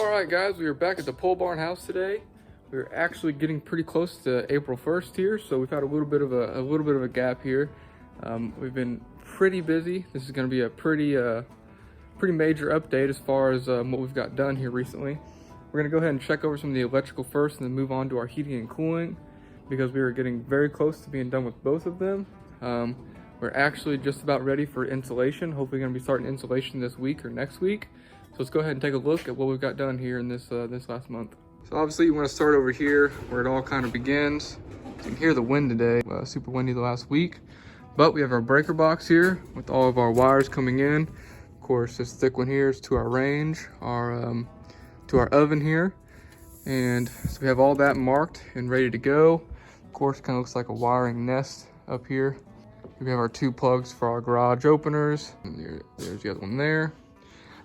Alright guys, we are back at the pole barn house today. We're actually getting pretty close to April 1st here, so we've had a little bit of a gap here. We've been pretty busy. This is going to be a pretty major update as far as what we've got done here recently. We're going to go ahead and check over some of the electrical first and then move on to our heating and cooling because we are getting very close to being done with both of them. We're actually just about ready for insulation. Hopefully going to be starting insulation this week or next week. So let's go ahead and take a look at what we've got done here in this last month. So obviously you want to start over here where it all kind of begins. You can hear the wind today, super windy the last week. But we have our breaker box here with all of our wires coming in. Of course, this thick one here is to our range, to our oven here. And so we have all that marked and ready to go. Of course, it kind of looks like a wiring nest up here. We have our two plugs for our garage openers. And there's the other one there.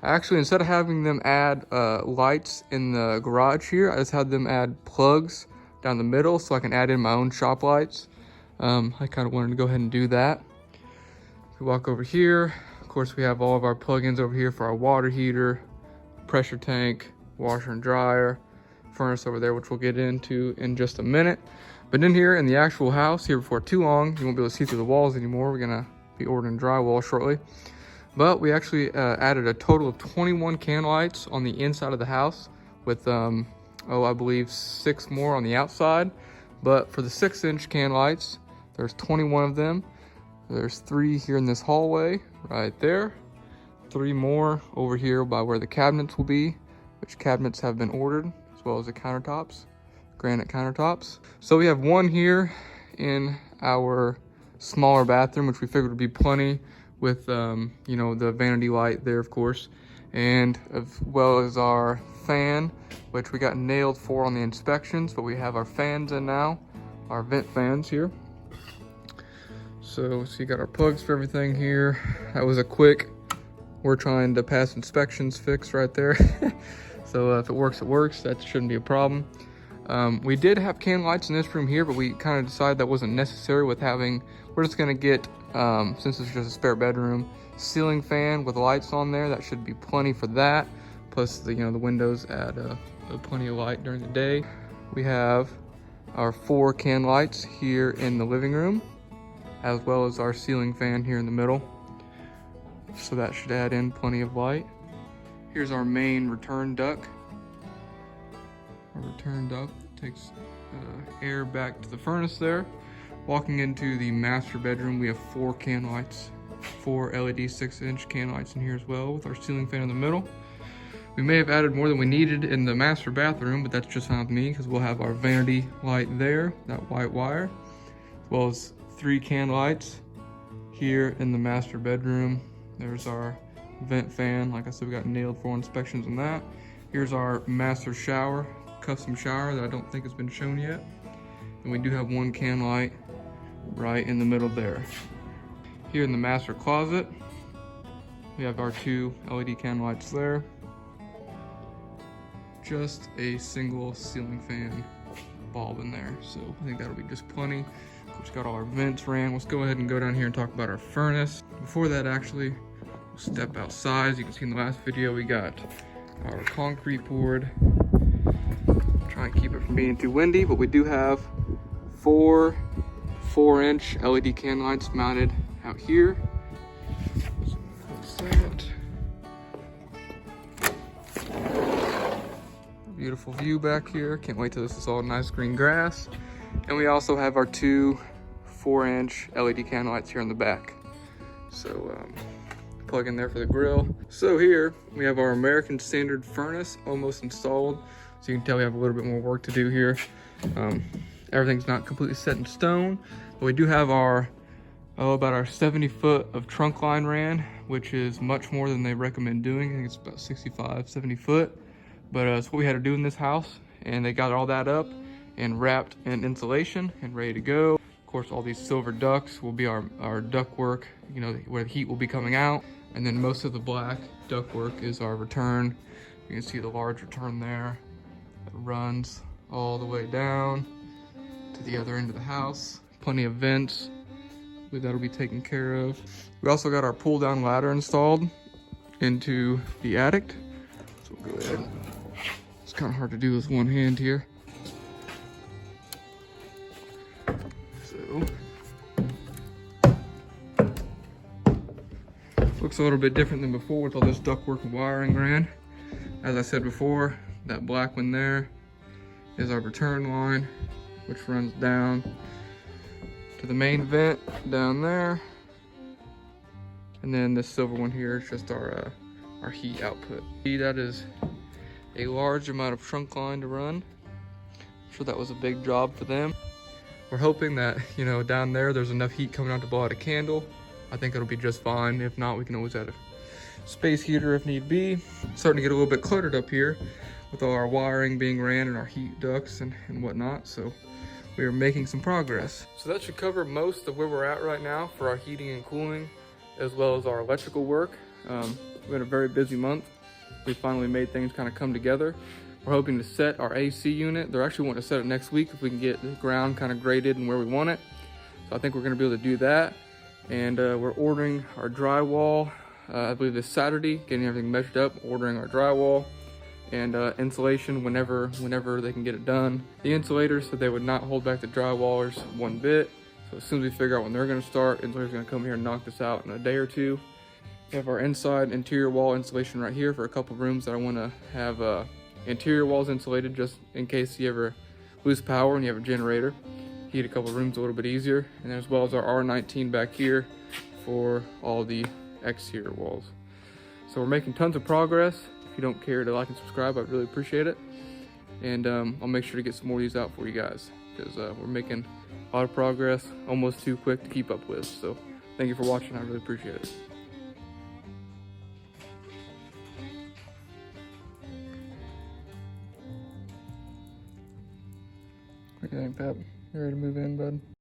Actually, instead of having them add lights in the garage here, I just had them add plugs down the middle so I can add in my own shop lights. I kind of wanted to go ahead and do that. If we walk over here, of course, we have all of our plugins over here for our water heater, pressure tank, washer and dryer, furnace over there, which we'll get into in just a minute. But in here, in the actual house, here before too long, you won't be able to see through the walls anymore. We're gonna be ordering drywall shortly. But we actually added a total of 21 can lights on the inside of the house with, I believe 6 more on the outside. But for the 6-inch can lights, there's 21 of them. There's 3 here in this hallway, right there. 3 more over here by where the cabinets will be, which cabinets have been ordered, as well as the countertops, granite countertops. So we have 1 here in our smaller bathroom, which we figured would be plenty with, you know, the vanity light there, of course, and as well as our fan, which we got nailed for on the inspections, but we have our fans in now, our vent fans here. So you got our plugs for everything here. That was a quick, we're trying to pass inspections fix right there. So if it works, it works. That shouldn't be a problem. We did have can lights in this room here, but we kind of decided that wasn't necessary with having, we're just gonna get, since it's just a spare bedroom, ceiling fan with lights on there. That should be plenty for that. Plus, the windows add plenty of light during the day. We have our 4 can lights here in the living room, as well as our ceiling fan here in the middle. So that should add in plenty of light. Here's our main return duct. Our return duct takes air back to the furnace there. Walking into the master bedroom, we have 4 can lights, 4 LED 6-inch can lights in here as well, with our ceiling fan in the middle. We may have added more than we needed in the master bathroom, but that's just fine with me because we'll have our vanity light there, that white wire, as well as 3 can lights here in the master bedroom. There's our vent fan. Like I said, we got nailed for inspections on that. Here's our master shower, custom shower that I don't think has been shown yet. And we do have 1 can light right in the middle there. Here in the master closet, we have our 2 LED can lights there. Just a single ceiling fan bulb in there. So I think that'll be just plenty. We've got all our vents ran. Let's go ahead and go down here and talk about our furnace. Before that, actually, we'll step outside. As you can see in the last video, we got our concrete poured. Try and keep it from being too windy, but we do have 4 4-inch LED can lights mounted out here. Beautiful view back here. Can't wait till this is all nice green grass. And we also have our 2 4-inch LED can lights here in the back. So plug in there for the grill. So here we have our American Standard furnace almost installed. So you can tell we have a little bit more work to do here. Everything's not completely set in stone, but we do have our, about our 70 foot of trunk line ran, which is much more than they recommend doing. I think it's about 65, 70 foot. But it's what we had to do in this house, and they got all that up and wrapped in insulation and ready to go. Of course, all these silver ducts will be our duct work, you know, where the heat will be coming out. And then most of the black duct work is our return. You can see the large return there that runs all the way down to the other end of the house. Plenty of vents that'll be taken care of. We also got our pull down ladder installed into the attic. So we'll go ahead kind of hard to do with one hand here. So, looks a little bit different than before with all this ductwork and wiring ran. As I said before, that black one there is our return line, which runs down to the main vent down there. And then this silver one here is just our heat output. That is a large amount of trunk line to run. I'm sure that was a big job for them. We're hoping that, you know, down there's enough heat coming out to blow out a candle. I think it'll be just fine. If not, we can always add a space heater if need be. Starting to get a little bit cluttered up here with all our wiring being ran and our heat ducts and whatnot. So we are making some progress. So that should cover most of where we're at right now for our heating and cooling, as well as our electrical work. We've been a very busy month. We finally made things kind of come together. We're hoping to set our AC unit. They're actually wanting to set it next week if we can get the ground kind of graded and where we want it. So I think we're gonna be able to do that. And we're ordering our drywall, I believe this Saturday, getting everything measured up, ordering our drywall and insulation whenever they can get it done. The insulators said they would not hold back the drywallers one bit. So as soon as we figure out when they're gonna start, insulators are gonna come here and knock this out in a day or two. We have our inside interior wall insulation right here for a couple rooms that I wanna have interior walls insulated just in case you ever lose power and you have a generator. Heat a couple rooms a little bit easier. And as well as our R19 back here for all the exterior walls. So we're making tons of progress. If you don't care to like and subscribe, I'd really appreciate it. And I'll make sure to get some more of these out for you guys, because we're making a lot of progress, almost too quick to keep up with. So thank you for watching, I really appreciate it. What do you think, Pep? You ready to move in, bud?